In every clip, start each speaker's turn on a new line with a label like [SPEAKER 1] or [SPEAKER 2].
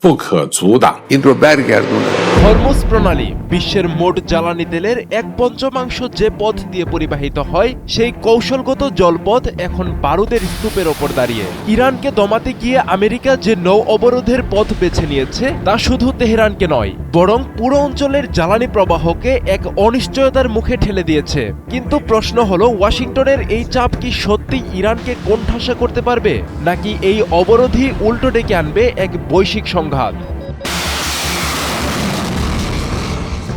[SPEAKER 1] 不可阻挡。
[SPEAKER 2] Hormuz প্রণালী বিশ্বের মোট জ্বালানি তেলের 1/5 যে পথ দিয়ে পরিবাহিত হয় সেই কৌশলগত জলপথ এখন বারুদের স্তূপের ওপর দাঁড়িয়ে। ইরানকে দমাতে গিয়ে আমেরিকা যে নৌ অবরোধের পথ বেছে নিয়েছে তা শুধু তেহরানকে নয়, বরং পুরো অঞ্চলের জ্বালানি প্রবাহকে এক অনিশ্চয়তার মুখে ঠেলে দিয়েছে। কিন্তু প্রশ্ন হলো, ওয়াশিংটনের এই চাপ কি সত্যি ইরানকে কোণঠাসা করতে পারবে, নাকি এই অবরোধই উল্টো ডেকে আনবে এক বৈশ্বিক সংঘাত?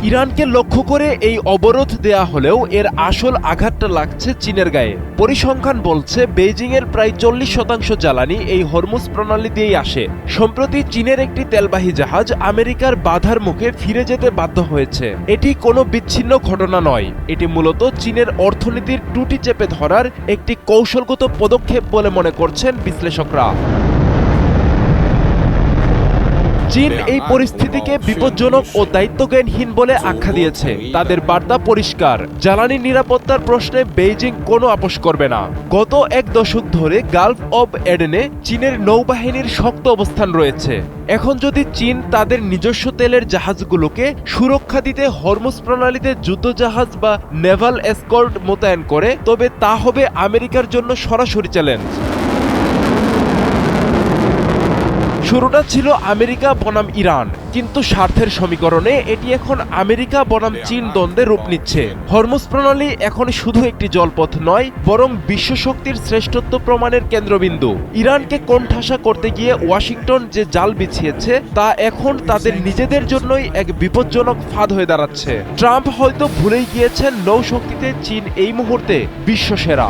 [SPEAKER 2] ইরানকে লক্ষ্য করে এই অবরোধ দেয়া হলেও এর আসল আঘাতটা লাগছে চীনের গায়ে। পরিসংখ্যান বলছে বেইজিংয়ের প্রায় 40% জ্বালানি এই হরমুজ প্রণালী দিয়েই আসে। সম্প্রতি চীনের একটি তেলবাহী জাহাজ আমেরিকার বাধার মুখে ফিরে যেতে বাধ্য হয়েছে। এটি কোনো বিচ্ছিন্ন ঘটনা নয়, এটি মূলত চীনের অর্থনীতির টুটি চেপে ধরার একটি কৌশলগত পদক্ষেপ বলে মনে করছেন বিশ্লেষকরা। চীন এই পরিস্থিতিকে বিপজ্জনক ও দায়িত্বজ্ঞানহীন বলে আখ্যা দিয়েছে। তাদের বার্তা পরিষ্কার, জ্বালানি নিরাপত্তার প্রশ্নে বেইজিং কোনো আপোষ করবে না। গত এক দশক ধরে গালফ অব এডেনে চীনের নৌবাহিনীর শক্ত অবস্থান রয়েছে। এখন যদি চীন তাদের নিজস্ব তেলের জাহাজগুলোকে সুরক্ষা দিতে হরমুজ প্রণালীতে যুদ্ধজাহাজ বা নেভাল এসকর্ট মোতায়েন করে, তবে তা হবে আমেরিকার জন্য সরাসরি চ্যালেঞ্জ। শুরুটা ছিল আমেরিকা বনাম ইরান, কিন্তু স্বার্থের সমীকরণে এটি এখন আমেরিকা বনাম চীন দ্বন্দ্বে রূপ নিচ্ছে। হরমুজ প্রণালী এখন শুধু একটি জলপথ নয়, বরং বিশ্বশক্তির শ্রেষ্ঠত্ব প্রমাণের কেন্দ্রবিন্দু। ইরানকে কোণঠাসা করতে গিয়ে ওয়াশিংটন যে জাল বিছিয়েছে তা এখন তাদের নিজেদের জন্যই এক বিপজ্জনক ফাঁদ হয়ে দাঁড়াচ্ছে। ট্রাম্প হয়তো ভুলেই গিয়েছেন নৌশক্তিতে চীন এই মুহূর্তে বিশ্বসেরা।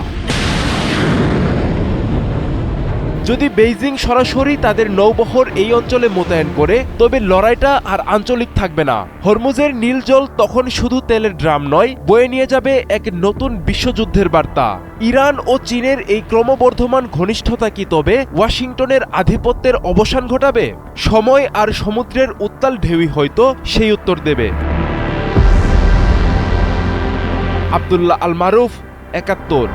[SPEAKER 2] যদি বেইজিং সরাসরি তাদের নৌবহর এই অঞ্চলে মোতায়েন করে, তবে লড়াইটা আর আঞ্চলিক থাকবে না। হরমুজের নীল জল তখন শুধু তেলের ড্রাম নয়, বয়ে নিয়ে যাবে এক নতুন বিশ্বযুদ্ধের বার্তা। ইরান ও চীনের এই ক্রমবর্ধমান ঘনিষ্ঠতা কি তবে ওয়াশিংটনের আধিপত্যের অবসান ঘটাবে? সময় আর সমুদ্রের উত্তাল ঢেউই হয়তো সেই উত্তর দেবে। আব্দুল্লাহ আল মারুফ, ৭১।